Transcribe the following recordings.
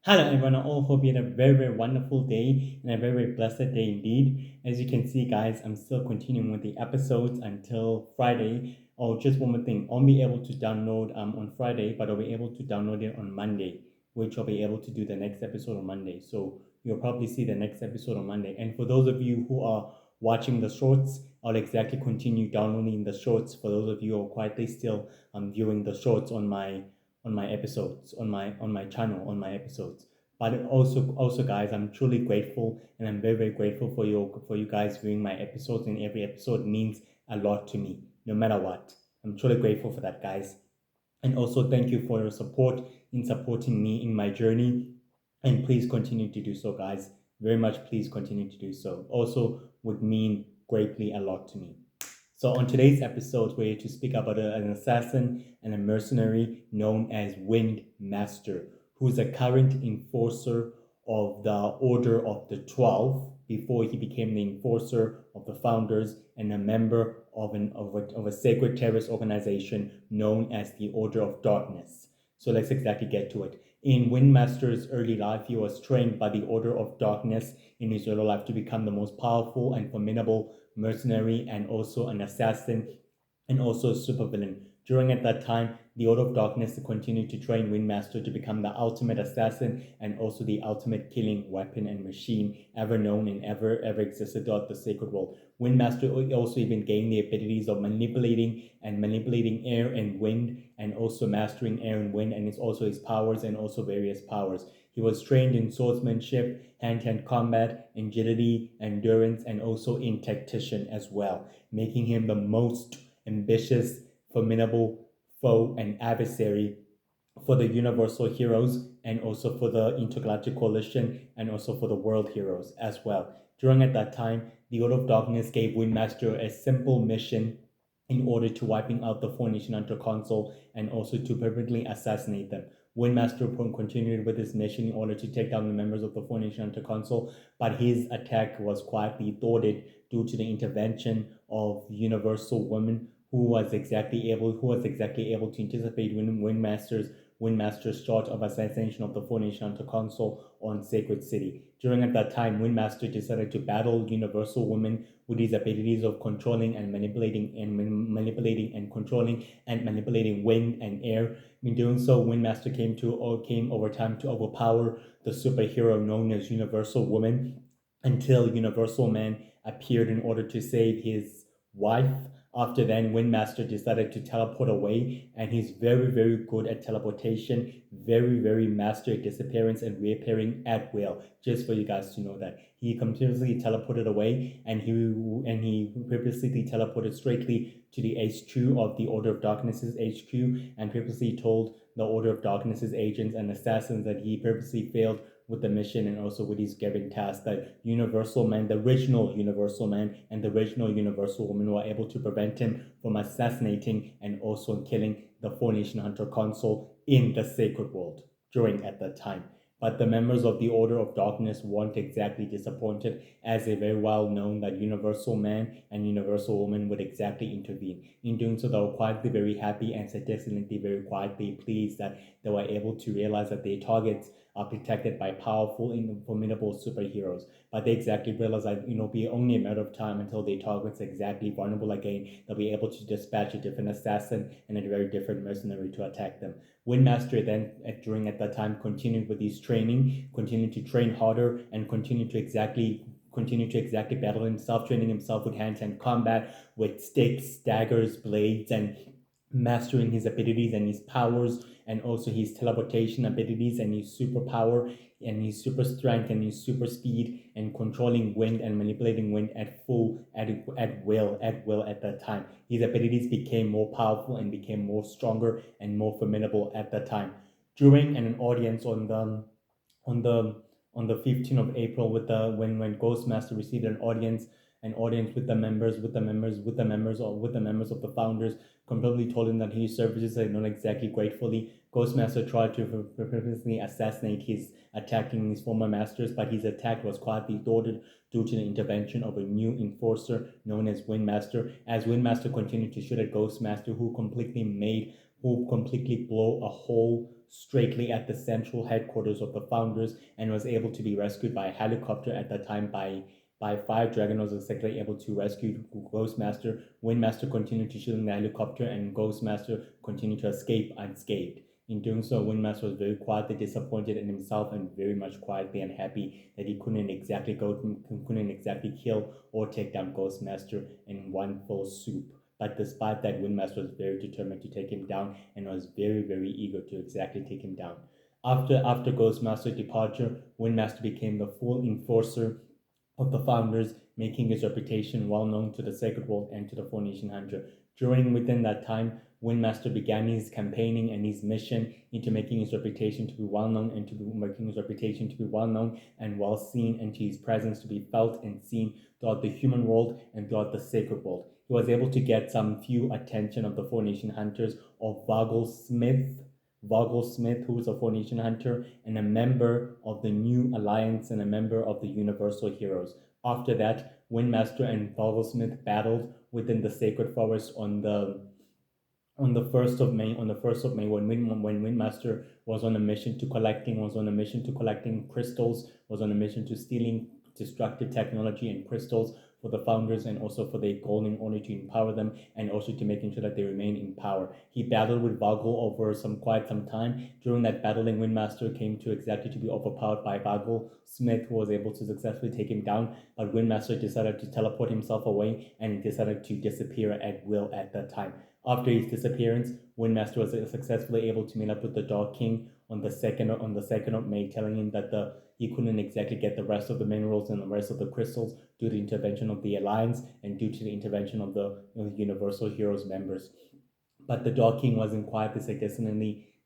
Hello everyone, I all hope you had a very wonderful day and a very blessed day indeed. As you can see guys, I'm still continuing with the episodes until Friday. Oh, just one more thing, I'll be able to download on Friday, but I'll be able to download it on Monday, which I'll be able to do the next episode on Monday. So you'll probably see the next episode on Monday. And for those of you who are watching the shorts, I'll exactly continue downloading the shorts. For those of you who are quietly still viewing the shorts on my episodes on my channel on my episodes. But also guys, I'm truly grateful, and I'm very grateful for you guys viewing my episodes, and every episode means a lot to me no matter what. I'm truly grateful for that, guys. And also thank you for your support in supporting me in my journey, and please continue to do so, guys. Very much please continue to do so. Also would mean greatly a lot to me. So, on today's episode, we're here to speak about an assassin and a mercenary known as Wind Master, who is a current enforcer of the Order of the 12 before he became the enforcer of the founders and a member of a sacred terrorist organization known as the Order of Darkness. So, let's exactly get to it. In Windmaster's early life, he was trained by the Order of Darkness in his early life to become the most powerful and formidable mercenary and also an assassin and also a supervillain. During at that time, the Order of Darkness continued to train Windmaster to become the ultimate assassin and also the ultimate killing weapon and machine ever known and ever existed throughout the sacred world. Windmaster also even gained the abilities of manipulating air and wind, and also mastering air and wind, and it's also his powers and also various powers. He was trained in swordsmanship, hand-to-hand combat, agility, endurance, and also in tactician as well, making him the most ambitious, formidable foe and adversary for the Universal Heroes and also for the Intergalactic Coalition and also for the World Heroes as well. During at that time, the Order of Darkness gave Windmaster a simple mission in order to wiping out the Four Nation Hunter Council and also to permanently assassinate them. Windmaster continued with his mission in order to take down the members of the Four Nation Hunter Council, but his attack was quietly thwarted due to the intervention of Universal Woman, who was exactly able to anticipate Windmaster's charge of assassination of the Four Nation Hunter Council on Sacred City. During at that time, Windmaster decided to battle Universal Woman with his abilities of controlling and manipulating wind and air. In doing so, Windmaster came over time to overpower the superhero known as Universal Woman until Universal Man appeared in order to save his wife. After then, Windmaster decided to teleport away, and he's very good at teleportation, very master at disappearance and reappearing at will. Just for you guys to know that he continuously teleported away, and he purposely teleported straightly to the HQ of the Order of Darkness's HQ, and purposely told the Order of Darkness's agents and assassins that he purposely failed with the mission and also with his given task, that Universal Man, the original Universal Man, and the original Universal Woman were able to prevent him from assassinating and also killing the Four Nation Hunter Council in the Sacred World during at that time. But the members of the Order of Darkness weren't exactly disappointed, as they very well known that Universal Man and Universal Woman would exactly intervene. In doing so, they were quietly very happy and statistically very quietly pleased that they were able to realize that their targets are protected by powerful and formidable superheroes. But they exactly realize that it'll be only a matter of time until their targets are exactly vulnerable again. They'll be able to dispatch a different assassin and a very different mercenary to attack them. Windmaster then, during at that time, continued with his training, continued to train harder, and continued to exactly battle himself, training himself with hand-to-hand combat, with sticks, daggers, blades, and mastering his abilities and his powers, and also his teleportation abilities and his superpower and his super strength and his super speed, and controlling wind and manipulating wind at will at that time. His abilities became more powerful and became more stronger and more formidable at that time. During an audience on the on the 15th of April, with the when Ghostmaster received an audience with the members of the founders, completely told him that his services are not exactly gratefully. Ghostmaster tried to purposely assassinate his attacking his former masters, but his attack was quietly thwarted due to the intervention of a new enforcer known as Windmaster. As Windmaster continued to shoot at Ghostmaster, who completely blow a hole straightly at the central headquarters of the founders and was able to be rescued by a helicopter at that time by five Dragonauts was exactly able to rescue Ghostmaster. Windmaster continued to shoot in the helicopter, and Ghostmaster continued to escape unscathed. In doing so, Windmaster was very quietly disappointed in himself and very much quietly unhappy that he couldn't exactly kill or take down Ghostmaster in one full swoop. But despite that, Windmaster was very determined to take him down and was very eager to exactly take him down. After Ghostmaster's departure, Windmaster became the full enforcer of the founders, making his reputation well known to the Sacred World and to the Four Nation Hunter. Within that time, Windmaster began his campaigning and his mission into making his reputation to be well known and well seen, and to his presence to be felt and seen throughout the human world and throughout the sacred world. He was able to get some few attention of the Four Nation Hunters of Vogel Smith, who is a Four Nation Hunter and a member of the New Alliance and a member of the Universal Heroes. After that, Windmaster and Vogel Smith battled within the Sacred Forest on the 1st of May, when Windmaster was on a mission to collecting crystals, was on a mission to stealing destructive technology and crystals for the founders and also for their goal in order to empower them and also to making sure that they remain in power. He battled with Vogel over quite some time. During that battling, Windmaster came to exactly to be overpowered by Vogel Smith, who was able to successfully take him down, but Windmaster decided to teleport himself away and decided to disappear at will at that time. After his disappearance, Windmaster was successfully able to meet up with the Dark King on the second of May, telling him that he couldn't exactly get the rest of the minerals and the rest of the crystals due to the intervention of the Alliance and due to the intervention of the Universal Heroes members. But the Dark King wasn't quietly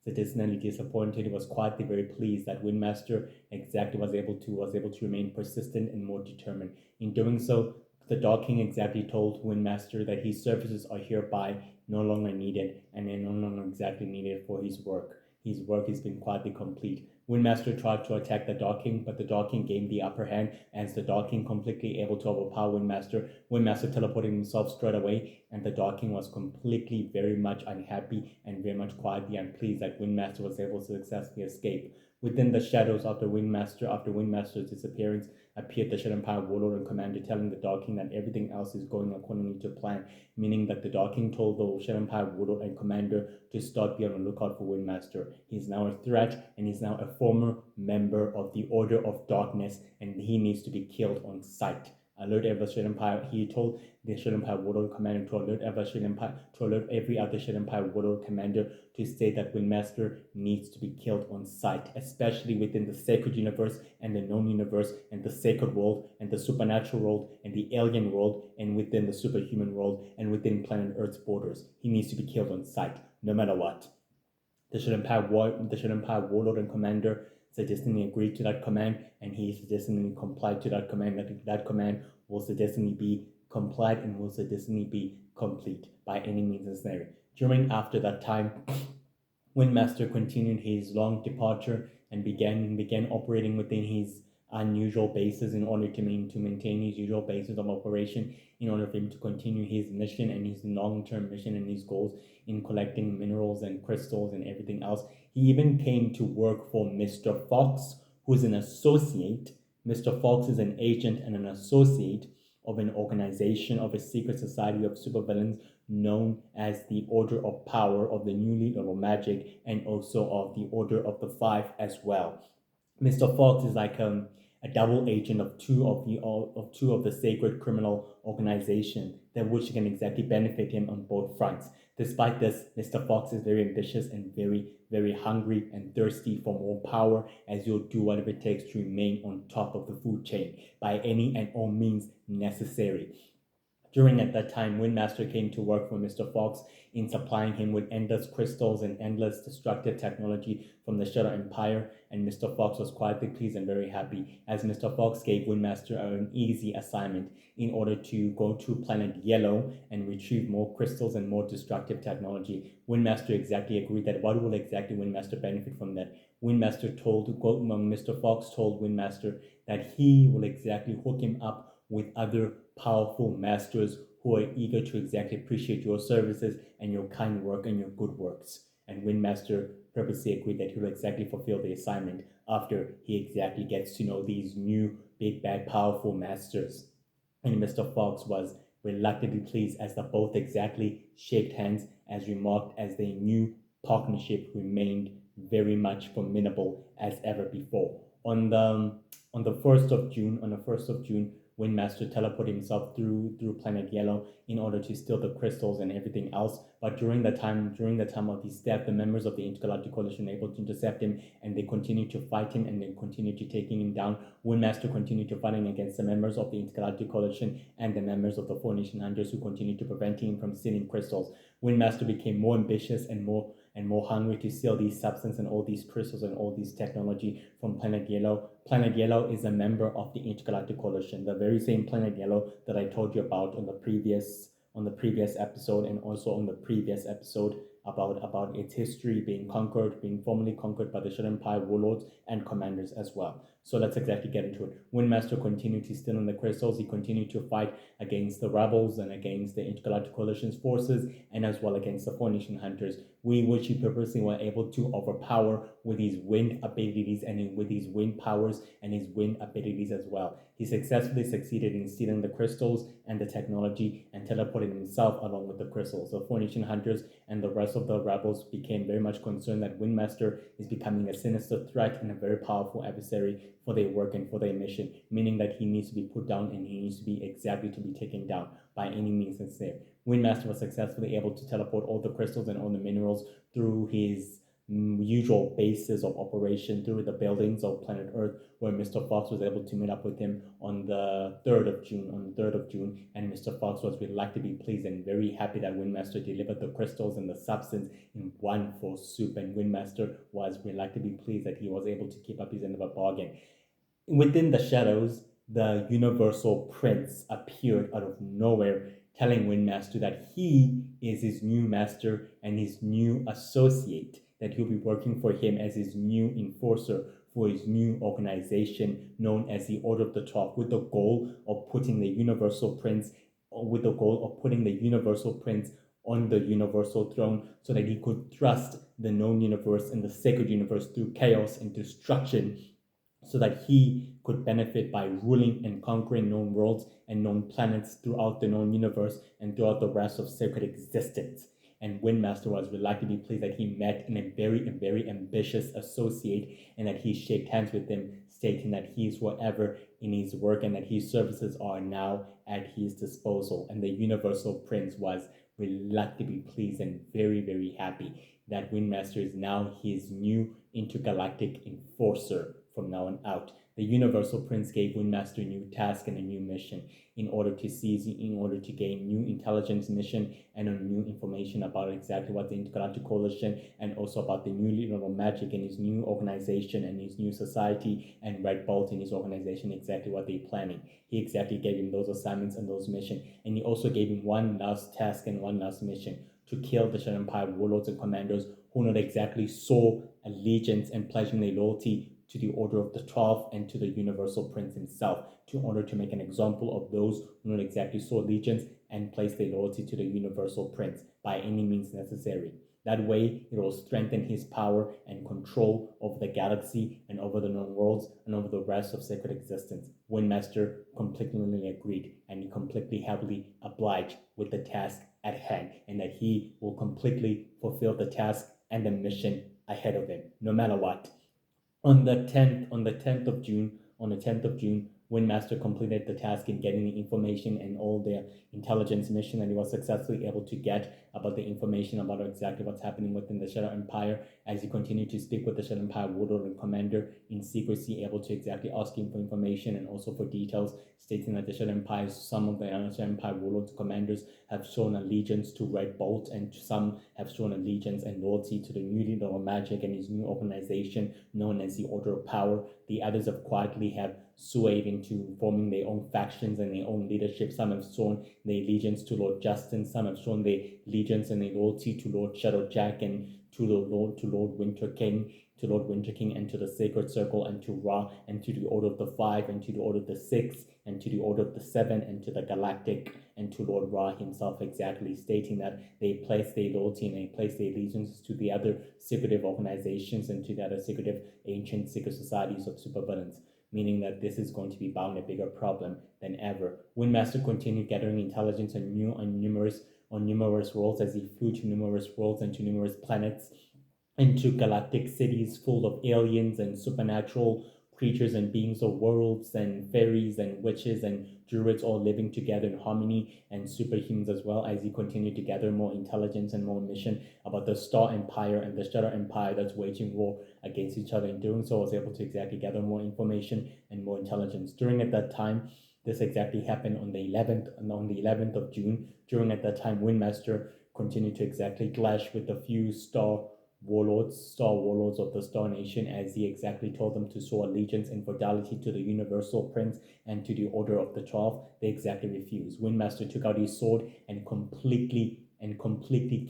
disappointed. He was quietly very pleased that Windmaster exactly was able to remain persistent and more determined. In doing so, the Dark King exactly told Windmaster that his services are hereby no longer needed and are no longer exactly needed for his work. His work has been quietly complete. Windmaster tried to attack the Dark King, but the Dark King gained the upper hand as the Dark King completely able to overpower Windmaster. Windmaster teleported himself straight away, and the Dark King was completely very much unhappy and very much quietly unpleased that Windmaster was able to successfully escape. Within the shadows after Windmaster's disappearance, appeared the Shadow Empire Warlord and Commander, telling the Dark King that everything else is going accordingly to plan, meaning that the Dark King told the Shadow Empire Warlord and Commander to start be on the lookout for Windmaster. He's now a threat, and he's now a former member of the Order of Darkness, and he needs to be killed on sight. Alert every Shadow Empire. He told the Shadow Empire Warlord Commander to alert every other Shadow Empire Warlord Commander to state that Windmaster needs to be killed on sight, especially within the sacred universe and the known universe and the sacred world and the supernatural world and the alien world and within the superhuman world and within planet Earth's borders. He needs to be killed on sight, no matter what. The Shadow Empire Warlord and Commander suggestingly agreed to that command, and he suggestingly complied to that command. That command will suggestingly be complied and will suggestingly be complete by any means necessary. After that time, Windmaster continued his long departure and began operating within his unusual bases in order to maintain his usual bases of operation in order for him to continue his mission and his long-term mission and his goals in collecting minerals and crystals and everything else. He even came to work for Mr. Fox, who's an associate. Mr. Fox is an agent and an associate of an organization of a secret society of supervillains known as the Order of Power of the Newly Level Magic and also of the Order of the Five as well. Mr. Fox is like a double agent of two of the sacred criminal organization that which can exactly benefit him on both fronts. Despite this, Mr. Fox is very ambitious and very hungry and thirsty for more power, as he'll do whatever it takes to remain on top of the food chain by any and all means necessary. At that time, Windmaster came to work for Mr. Fox in supplying him with endless crystals and endless destructive technology from the Shadow Empire, and Mr. Fox was quietly pleased and very happy, as Mr. Fox gave Windmaster an easy assignment in order to go to planet Yellow and retrieve more crystals and more destructive technology. Windmaster exactly agreed that what will exactly Windmaster benefit from that? Mr. Fox told Windmaster that he will exactly hook him up with other powerful masters who are eager to exactly appreciate your services and your kind work and your good works. And Windmaster purposely agreed that he will exactly fulfill the assignment after he exactly gets to know these new big bad powerful masters. And Mr. Fox was reluctantly pleased as the both exactly shaked hands, as remarked as their new partnership remained very much formidable as ever before. On the 1st of June, Windmaster teleported himself through Planet Yellow in order to steal the crystals and everything else. But during the time of his death, the members of the Intergalactic Coalition were able to intercept him, and they continued to fight him, and they continued to taking him down. Windmaster continued to fighting against the members of the Intergalactic Coalition and the members of the Four Nation Hunters, who continued to prevent him from stealing crystals. Windmaster became more ambitious and more hungry to steal these substances and all these crystals and all these technology from Planet Yellow. Planet Yellow is a member of the Intergalactic Coalition, the very same Planet Yellow that I told you about on the previous episode, and also on the previous episode about its history being formerly conquered by the Shadow Empire warlords and commanders as well. So let's exactly get into it. Windmaster continued to steal in the crystals. He continued to fight against the rebels and against the Intergalactic Coalition's forces, and as well against the Four Nation Hunters, which he purposely were able to overpower with his wind abilities and with his wind powers and his wind abilities as well. He successfully succeeded in stealing the crystals and the technology and teleported himself along with the crystals. The Four Nation Hunters and the rest of the rebels became very much concerned that Windmaster is becoming a sinister threat and a very powerful adversary for their work and for their mission, meaning that he needs to be put down and he needs to be taken down by any means necessary. Windmaster was successfully able to teleport all the crystals and all the minerals through his usual bases of operation, through the buildings of planet Earth, where Mr. Fox was able to meet up with him on the 3rd of June. And Mr. Fox was reluctantly pleased and very happy that Windmaster delivered the crystals and the substance in one full swoop. And Windmaster was reluctantly pleased that he was able to keep up his end of a bargain. Within the shadows, the Universal Prince appeared out of nowhere, telling Windmaster that he is his new master and his new associate, that he'll be working for him as his new enforcer for his new organization known as the Order of the 12, with the goal of putting the Universal Prince on the Universal Throne, so that he could thrust the known universe and the sacred universe through chaos and destruction, so that he could benefit by ruling and conquering known worlds and known planets throughout the known universe and throughout the rest of sacred existence. And Windmaster was reluctantly pleased that he met a very ambitious associate, and that he shook hands with him, stating that he is whatever in his work and that his services are now at his disposal. And the Universal Prince was reluctantly pleased and very happy that Windmaster is now his new intergalactic enforcer from now on out. The Universal Prince gave Windmaster a new task and a new mission in order to gain new intelligence mission and a new information about exactly what the Intergalactic Coalition and also about the new little magic in his new organization and his new society, and Red Bolt in his organization, exactly what they're planning. He exactly gave him those assignments and those missions, and he also gave him one last task and one last mission: to kill the Shadow Empire warlords and commanders who not exactly saw allegiance and pledging their loyalty to the Order of the 12 and to the Universal Prince himself, in order to make an example of those who not exactly saw allegiance and place their loyalty to the Universal Prince by any means necessary. That way, it will strengthen his power and control over the galaxy and over the known worlds and over the rest of sacred existence. Windmaster completely agreed, and he completely happily obliged with the task at hand, and that he will completely fulfill the task and the mission ahead of him, no matter what. On the 10th of June, Windmaster completed the task in getting the information and all the intelligence mission that he was successfully able to get about the information about exactly what's happening within the Shadow Empire, as he continued to speak with the Shadow Empire warlord and commander in secrecy, able to exactly ask him for information and also for details, stating that the Shadow Empire, some of the Shadow Empire warlords and commanders have shown allegiance to Red Bolt, and some have shown allegiance and loyalty to the new leader of magic and his new organization known as the Order of Power. The others have quietly swayed into forming their own factions and their own leadership. Some have shown their allegiance to Lord Justin, some have shown their allegiance and their loyalty to Lord Shadowjack and to Lord Winter King, to Lord Winter King, and to the Sacred Circle, and to Ra, and to the Order of the Five, and to the Order of the Six, and to the Order of the Seven, and to the Galactic, and to Lord Ra himself, exactly stating that they place their loyalty and they place their allegiance to the other secretive organizations and to the other secretive ancient secret societies of supervillains, meaning that this is going to be bound a bigger problem than ever. Windmaster continued gathering intelligence on numerous worlds as he flew to numerous worlds and to numerous planets, into galactic cities full of aliens and supernatural creatures and beings of worlds and fairies and witches and druids all living together in harmony, and superhumans as well, as he continued to gather more intelligence and more mission about the Star Empire and the Shadow Empire that's waging war against each other. In doing so, I was able to exactly gather more information and more intelligence. During at that time, this exactly happened on the 11th of June. During at that time, Windmaster continued to exactly clash with a few star warlords of the Star Nation, as he exactly told them to swear allegiance and fidelity to the Universal Prince and to the Order of the 12. They exactly refused. Windmaster took out his sword and completely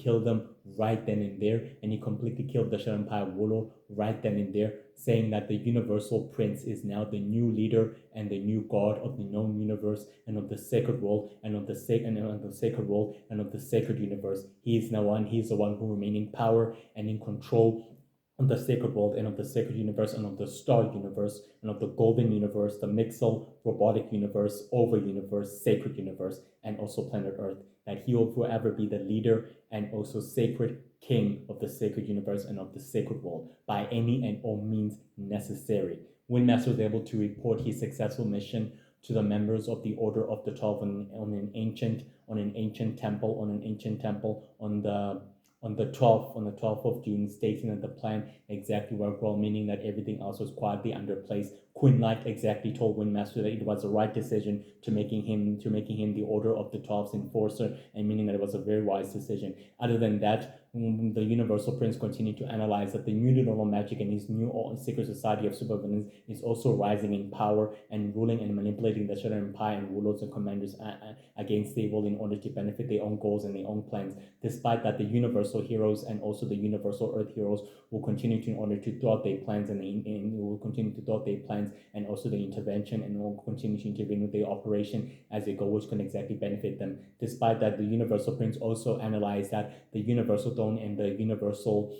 killed them right then and there, and he completely killed the Shadow Empire warlord right then and there, saying that the Universal Prince is now the new leader and the new god of the known universe and of the sacred world and of the sacred world and of the sacred universe. He's the one who remains in power and in control of the sacred world and of the sacred universe and of the star universe and of the golden universe, the Mixel robotic universe, over universe, sacred universe, and also planet Earth. That he will forever be the leader and also sacred king of the sacred universe and of the sacred world by any and all means necessary. Windmaster was able to report his successful mission to the members of the Order of the 12 on an ancient temple on the 12th of June, stating that the plan exactly worked well, meaning that everything else was quietly under place. Quinn Light exactly told Windmaster that it was the right decision to making him the Order of the 12's enforcer, and meaning that it was a very wise decision. Other than that, the Universal Prince continued to analyze that the new little magic and his new secret society of supervillains is also rising in power and ruling and manipulating the Shadow Empire and warlords and commanders against the evil in order to benefit their own goals and their own plans. Despite that, the Universal Heroes and also the Universal Earth Heroes will continue to, in order to thwart their plans and will continue to thwart their plans and also the intervention, and will continue to intervene with their operation as they go, which can exactly benefit them. Despite that, the Universal Prince also analyzed that the Universal Throne and the Universal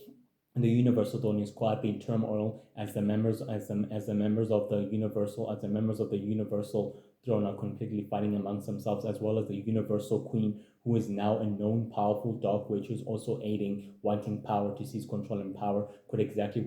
Throne is quietly in turmoil as the members of the Universal Throne are completely fighting amongst themselves, as well as the Universal Queen, who is now a known powerful dark witch who's also aiding, wanting power, to seize control and power, could exactly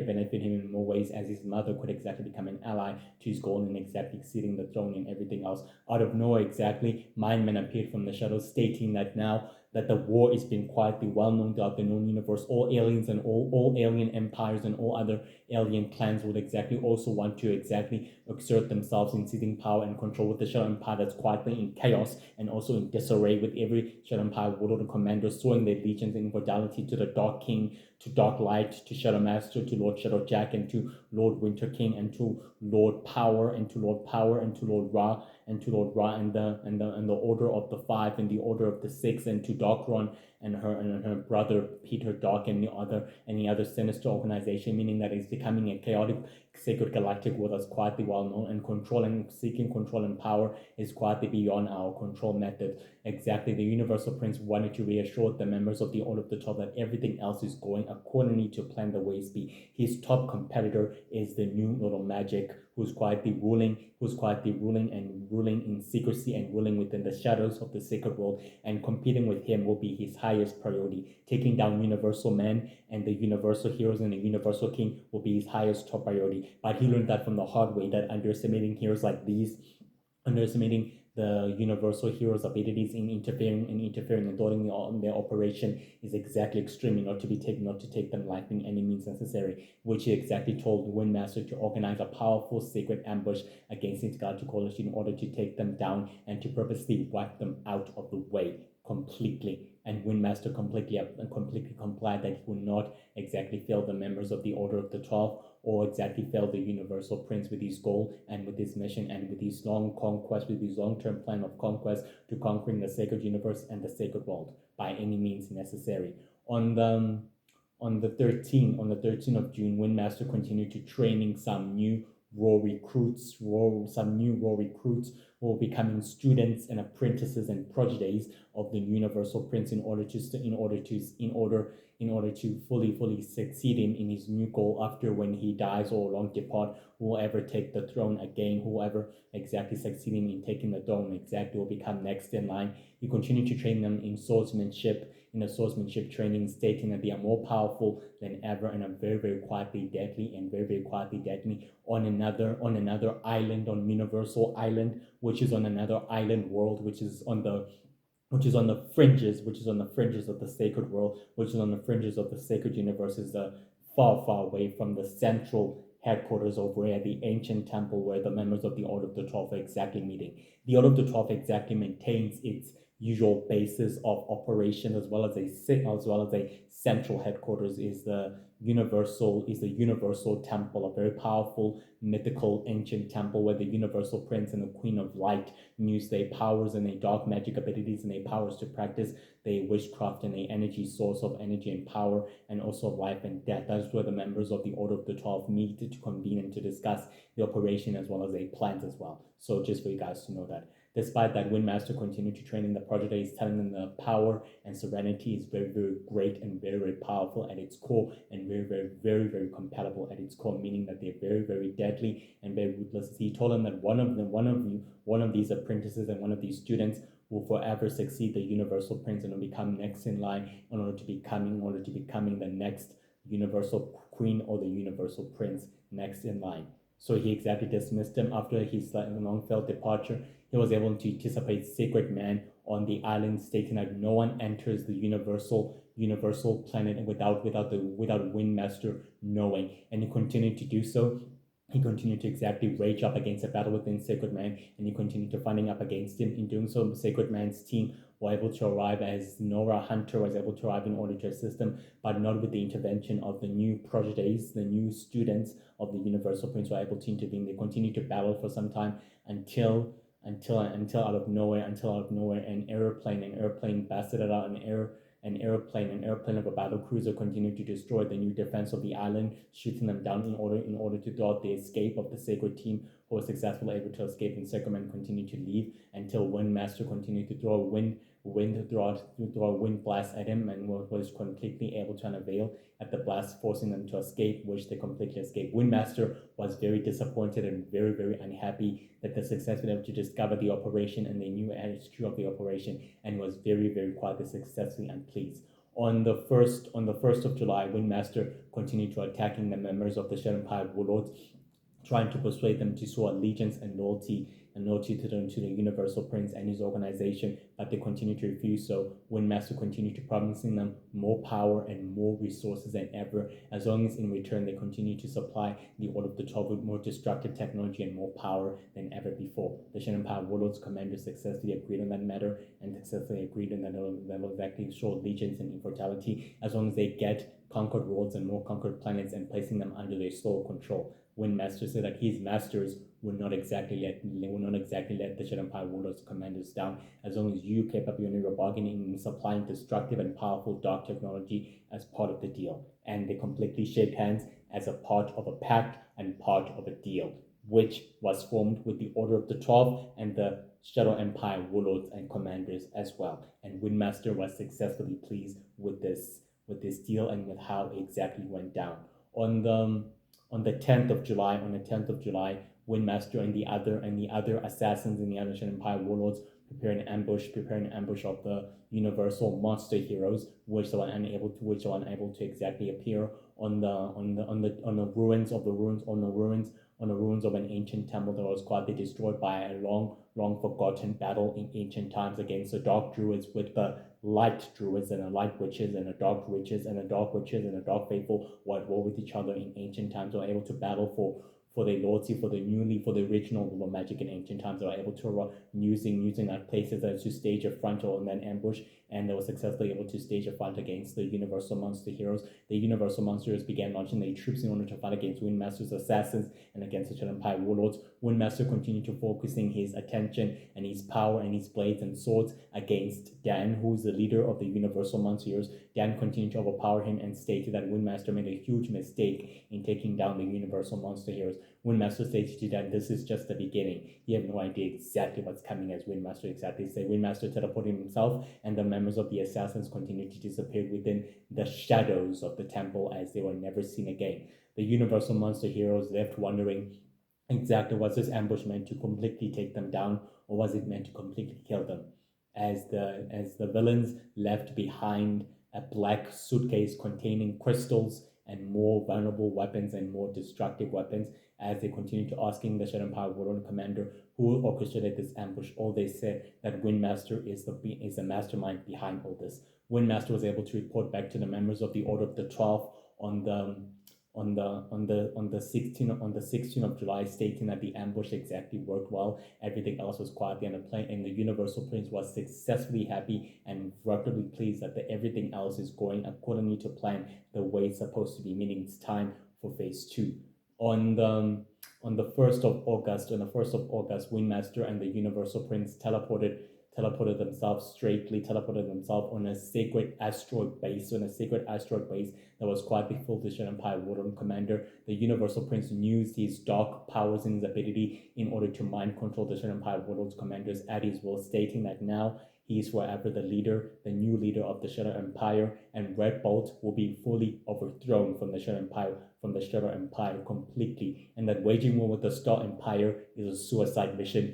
benefit him in more ways, as his mother could exactly become an ally to his goal in exactly exceeding the throne and everything else. Out of nowhere, exactly, Mindman appeared from the shadows, stating that now that the war is being quietly well known throughout the known universe, all aliens and all alien empires and all other alien clans would exactly also want to exactly exert themselves in seizing power and control with the Shadow Empire that's quietly in chaos and also in disarray, with every Shadow Empire warlord and commander sowing their allegiance and fidelity to the Dark King, to Dark Light, to Shadow Master, to Lord Shadow Jack, and to Lord Winter King, and to Lord Power, and to Lord Power, and to Lord Ra, and to Lord Ra, and the Order of the Five, and the Order of the Six, and to Darkron and her brother Peter Dark, and any other sinister organization, meaning that it's becoming a chaotic sacred galactic war that's quietly well known, and seeking control and power is quietly beyond our control method. Exactly, the Universal Prince wanted to reassure the members of the Order of the 12 that everything else is going accordingly to plan the ways be. His top competitor is the new little magic, who's quietly ruling in secrecy and ruling within the shadows of the sacred world, and competing with him will be his highest priority. Taking down Universal Man and the Universal Heroes and the Universal King will be his highest top priority. But he learned that from the hard way, that underestimating heroes like these, underestimating the Universal Heroes' abilities in interfering and thwarting their operation is exactly extremely not to take them lightly in any means necessary, which he exactly told Windmaster to organize a powerful sacred ambush against the Intergalactic Coalition in order to take them down and to purposely wipe them out of the way completely. And Windmaster completely complied that he would not exactly fail the members of the Order of the 12 or exactly fail the Universal Prince with his goal and with his mission and with his long-term plan of conquest to conquering the sacred universe and the sacred world by any means necessary. On on the 13th of June, Windmaster continued to training some new raw recruits who will becoming students and apprentices and protégés of the Universal Prince in order to fully succeed him in his new goal after when he dies or long depart, who will ever take the throne again, whoever exactly succeed him in taking the throne exactly will become next in line. He continued to train them in the swordsmanship training, stating that they are more powerful than ever and are very quietly deadly on another island, on Universal Island, which is on another island world, which is on the fringes of the sacred world, which is on the fringes of the sacred universe, is the far away from the central headquarters of where the ancient temple where the members of the Order of the Twelve are exactly meeting. The Order of the Twelve exactly maintains its usual basis of operation as well as a central headquarters is the Universal Temple, a very powerful mythical ancient temple where the Universal Prince and the Queen of Light use their powers and their dark magic abilities and their powers to practice their witchcraft and their energy source of energy and power and also life and death. That's where the members of the Order of the 12 meet to convene and to discuss the operation as well as their plans as well. So just for you guys to know that. Despite that, Windmaster continued to train in the project. He's telling them the power and serenity is very great and very powerful at its core and very compatible at its core, meaning that they're very deadly and very ruthless. He told them that one of these apprentices and one of these students will forever succeed the Universal Prince and will become next in line in order to becoming the next Universal Queen or the Universal Prince next in line. So he exactly dismissed him after his long felt departure. He was able to anticipate Sacred Man on the island, stating that no one enters the universal planet without Windmaster knowing, and he continued to do so. He continued to exactly rage up against a battle within Sacred Man, and he continued to fighting up against him. In doing so, Sacred Man's team were able to arrive as Nora Hunter was able to arrive in order to assist him, but not with the intervention of the new protégés, the new students of the Universal Prince were able to intervene. They continued to battle for some time until out of nowhere, an airplane blasted out an airplane of a battle cruiser continued to destroy the new defense of the island, shooting them down in order to thwart the escape of the Sacred team, who was successfully able to escape, and Sacred continued to leave until Windmaster continued to throw a wind blast at him and was completely able to unavail at the blast, forcing them to escape, which they completely escaped. Windmaster was very disappointed and very unhappy that they successfully able to discover the operation and they knew HQ of the operation, and was very quietly successfully unpleased. On the first of July, Windmaster continued to attacking the members of the Shadow Empire warlords, trying to persuade them to swear allegiance and loyalty to the Universal Prince and his organization, but they continued to refuse. So Windmaster continued to promising them more power and more resources than ever, as long as in return they continue to supply the Order of the 12 with more destructive technology and more power than ever before. The Shadow Empire warlords commanders successfully agreed on that matter and successfully agreed on that they will exactly show allegiance and immortality as long as they get conquered worlds and more conquered planets and placing them under their sole control. Windmaster said that his masters would not exactly let the Shadow Empire warlords commanders down as long as you kept up your bargaining and supplying destructive and powerful dark technology as part of the deal. And they completely shake hands as a part of a pact and part of a deal, which was formed with the Order of the 12 and the Shadow Empire warlords and commanders as well. And Windmaster was successfully pleased with this deal and with how it exactly went down. On the 10th of July, Windmaster and the other assassins in the other Shadow Empire warlords prepare an ambush of the Universal monster heroes, which were unable to exactly appear on the ruins of an ancient temple that was quietly destroyed by a long forgotten battle in ancient times against the dark druids with the light druids and the light witches and the dark witches and the dark faithful who at war with each other in ancient times were able to battle for their loyalty for the original magic in ancient times. They were able to using that places as to stage a frontal and then ambush and they were successfully able to stage a fight against the Universal Monster Heroes. The Universal Monster Heroes began launching their troops in order to fight against Windmaster's assassins and against the Shadow Empire warlords. Windmaster continued to focusing his attention and his power and his blades and swords against Dan, who is the leader of the Universal Monster Heroes. Dan continued to overpower him and stated that Windmaster made a huge mistake in taking down the Universal Monster Heroes. Windmaster stated to Dan, this is just the beginning. You have no idea exactly what's coming as Windmaster exactly said. Windmaster teleported himself, and the members of the assassins continued to disappear within the shadows of the temple as they were never seen again. The Universal Monster Heroes left wondering exactly was this ambush meant to completely take them down, or was it meant to completely kill them? As the villains left behind a black suitcase containing crystals and more vulnerable weapons and more destructive weapons, as they continued to asking the Shadow Empire Warlord Commander who orchestrated this ambush. All they said that Windmaster is the mastermind behind all this. Windmaster was able to report back to the members of the Order of the 12 on the 16th of July, stating that the ambush exactly worked well. Everything else was quietly on the plane, and the Universal Prince was successfully happy and rapidly pleased that everything else is going accordingly to plan, the way it's supposed to be. Meaning it's time for phase 2. On the 1st of August, Windmaster and the Universal Prince teleported themselves on a sacred asteroid base, that was quietly filled with Shadow Empire Warlord Commander. The Universal Prince used his dark powers and his ability in order to mind control the Shadow Empire Warlord's commanders at his will, stating that now he is forever the new leader of the Shadow Empire, and Red Bolt will be fully overthrown from the Shadow Empire completely, and that waging war with the Star Empire is a suicide mission,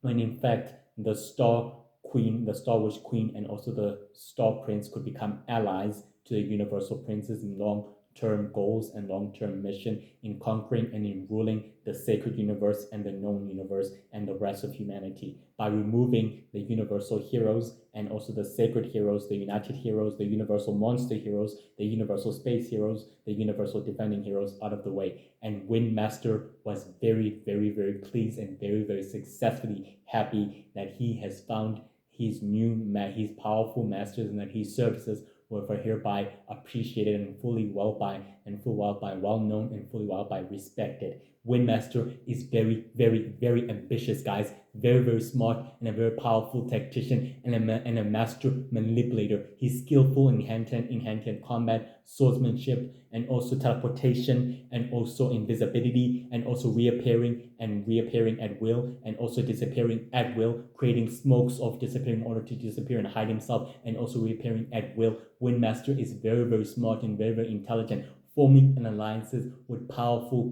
when in fact the Star Witch Queen, and also the Star Prince could become allies to the Universal Prince's long-term goals and long-term mission in conquering and in ruling the sacred universe and the known universe and the rest of humanity. By removing the Universal Heroes and also the Sacred Heroes, the United Heroes, the Universal Monster Heroes, the Universal Space Heroes, the Universal Defending Heroes out of the way. And Windmaster was very, very, very pleased and very, very successfully happy that he has found his powerful masters, and that his services were hereby appreciated and well known and fully well by respected. Windmaster is very, very, very ambitious, guys. Very, very smart and a very powerful tactician and a master manipulator. He's skillful in hand-to-hand combat, swordsmanship, and also teleportation, and also invisibility, and also reappearing at will, and also disappearing at will, creating smokes of disappearing in order to disappear and hide himself, and also reappearing at will. Windmaster is very, very smart and very, very intelligent, forming an alliances with powerful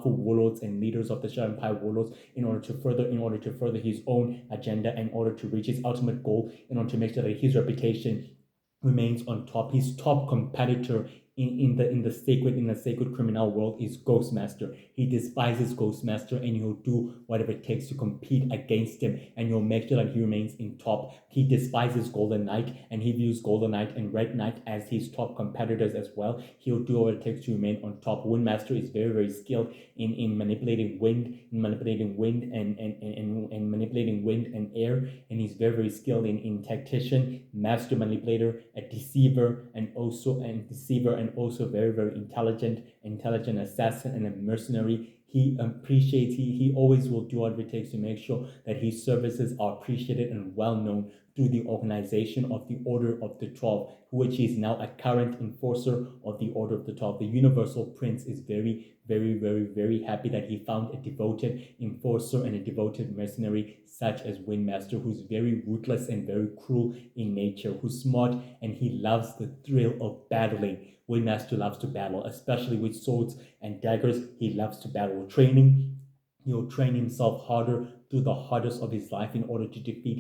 warlords and leaders of the Shadow Empire warlords in order to further his own agenda, in order to reach his ultimate goal, in order to make sure that his reputation remains on top. His top competitor in the sacred criminal world is Ghostmaster. He despises Ghostmaster, and he'll do whatever it takes to compete against him, and he'll make sure that he remains in top. He despises Golden Knight, and he views Golden Knight and Red Knight as his top competitors as well. He'll do what it takes to remain on top. Windmaster is very, very skilled in manipulating wind and air, and he's very, very skilled in tactician, master manipulator, a deceiver, and also very, very intelligent assassin and a mercenary. He always will do what it takes to make sure that his services are appreciated and well known through the organization of the Order of the 12, which is now a current enforcer of the Order of the 12. The Universal Prince is very, very, very, very happy that he found a devoted enforcer and a devoted mercenary such as Windmaster, who's very ruthless and very cruel in nature, who's smart, and he loves the thrill of battling. Windmaster loves to battle, especially with swords and daggers. He loves to battle. He'll train himself harder through the hardest of his life in order to defeat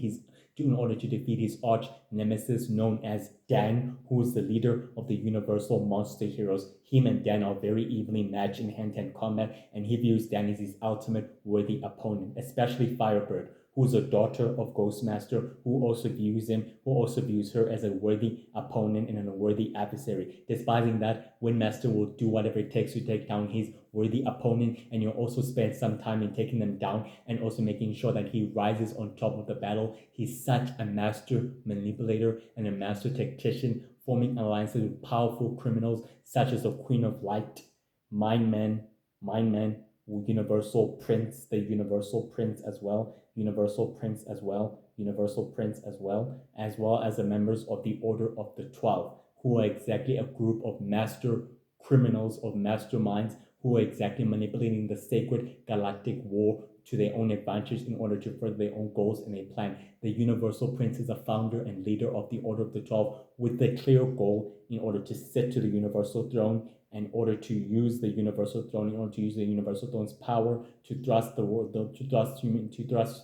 his arch nemesis known as Dan, who is the leader of the Universal Monster Heroes. Him and Dan are very evenly matched in hand-to-hand combat, and he views Dan as his ultimate worthy opponent, especially Firebird. who's a daughter of Ghostmaster, who also views her as a worthy opponent and a worthy adversary. Despising that, Windmaster will do whatever it takes to take down his worthy opponent, and you'll also spend some time in taking them down and also making sure that he rises on top of the battle. He's such a master manipulator and a master tactician, forming alliances with powerful criminals such as the Queen of Light, Mind Man, Universal Prince, the Universal Prince as well, Universal Prince as well, Universal Prince as well as the members of the Order of the 12, who are exactly a group of master criminals, of masterminds, who are exactly manipulating the sacred galactic war to their own advantage in order to further their own goals and their plan. The Universal Prince is a founder and leader of the Order of the 12 with the clear goal in order to sit to the Universal Throne, in order to use the Universal Throne, in order to use the Universal Throne's power to thrust the world, to thrust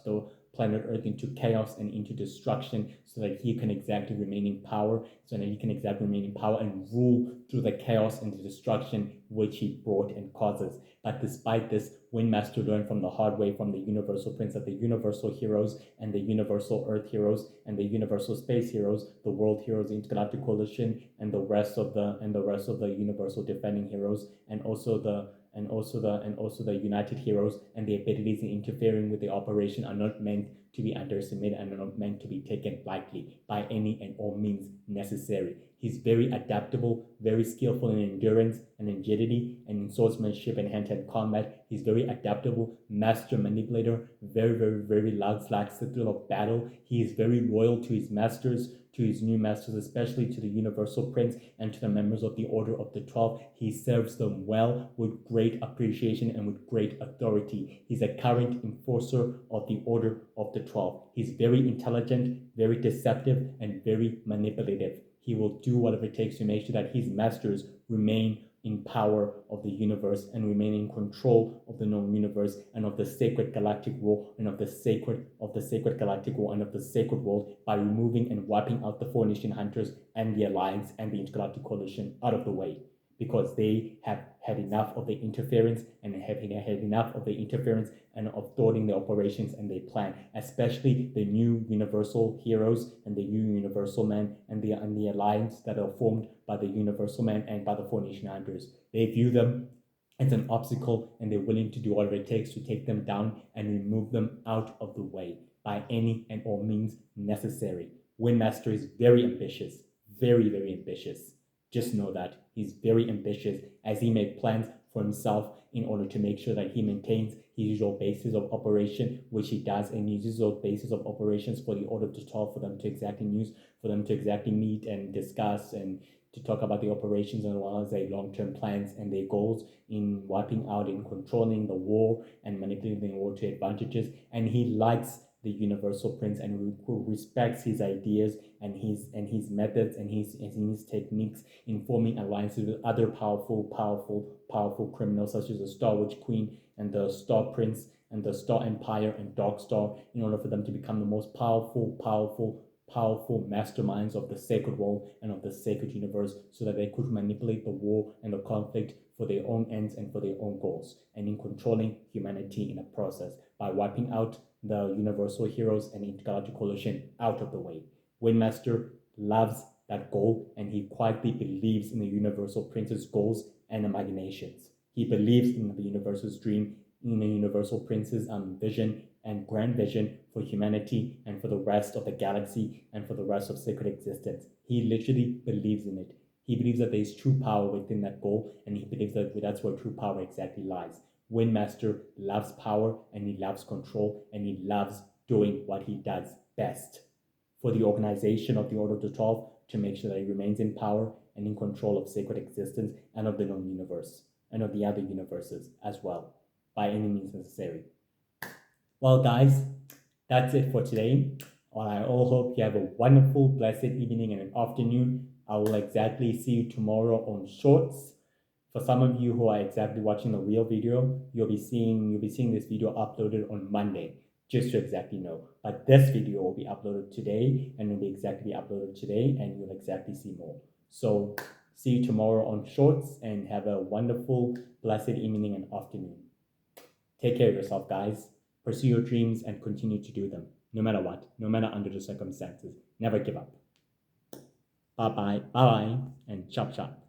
the planet Earth into chaos and into destruction, so that he can exactly remain in power, and rule through the chaos and the destruction which he brought and causes. But despite this, Windmaster learned from the hard way from the Universal Prince that the Universal Heroes and the Universal Earth Heroes and the Universal Space Heroes, the World Heroes, the Intergalactic Coalition, and the rest of the Universal Defending Heroes, and also the United Heroes and the abilities in interfering with the operation are not meant to be underestimated and are not meant to be taken lightly by any and all means necessary. He's very adaptable, very skillful in endurance and agility and in swordsmanship and hand-to-hand combat. He's very adaptable, master manipulator, very likes the thrill of battle. He is very loyal to his masters, to his new masters, especially to the Universal Prince and to the members of the Order of the 12. He serves them well with great appreciation and with great authority. He's a current enforcer of the Order of the 12. He's very intelligent, very deceptive, and very manipulative. He will do whatever it takes to make sure that his masters remain in power of the universe and remain in control of the known universe and of the sacred galactic war and of the sacred galactic war and of the sacred world, by removing and wiping out the 4 Nation Hunters and the Alliance and the Intergalactic Coalition out of the way, because they have had enough of the interference and of thwarting the operations and their plan, especially the new Universal Heroes and the new Universal Men and the Alliance that are formed by the Universal Men and by the 4 Nation Hunters. They view them as an obstacle, and they're willing to do whatever it takes to take them down and remove them out of the way by any and all means necessary. Windmaster is very ambitious, very ambitious. Just know that he's very ambitious, as he made plans for himself in order to make sure that he maintains his usual basis of operation, which he does, and his usual basis of operations for the Order of the 12, for them to exactly meet and discuss and to talk about the operations, as well as their long-term plans and their goals in wiping out and controlling the war and manipulating the war to advantages. And he likes the Universal Prince and who respects his ideas and his methods and his techniques in forming alliances with other powerful criminals, such as the Star Witch Queen and the Star Prince and the Star Empire and Dark Star, in order for them to become the most powerful masterminds of the sacred world and of the sacred universe, so that they could manipulate the war and the conflict for their own ends and for their own goals, and in controlling humanity in the process by wiping out the Universal Heroes and Intergalactic Coalition out of the way. Windmaster loves that goal, and he quietly believes in the Universal Prince's goals and imaginations. He believes in the Universal's dream, in the Universal Prince's vision and grand vision for humanity and for the rest of the galaxy and for the rest of sacred existence. He literally believes in it. He believes that there is true power within that goal, and he believes that that's where true power exactly lies. Windmaster loves power, and he loves control, and he loves doing what he does best for the organization of the Order of the 12, to make sure that he remains in power and in control of sacred existence and of the known universe and of the other universes as well, by any means necessary. Well, guys, that's it for today. Well, I all hope you have a wonderful, blessed evening and an afternoon. I will exactly see you tomorrow on Shorts. For some of you who are exactly watching the real video, you'll be seeing this video uploaded on Monday, just to exactly know. But this video will be uploaded today, and will be exactly uploaded today, and you'll exactly see more. So see you tomorrow on Shorts, and have a wonderful, blessed evening and afternoon. Take care of yourself, guys. pursue your dreams, and continue to do them, no matter what, no matter under the circumstances. Never give up. Bye bye, and chop chop.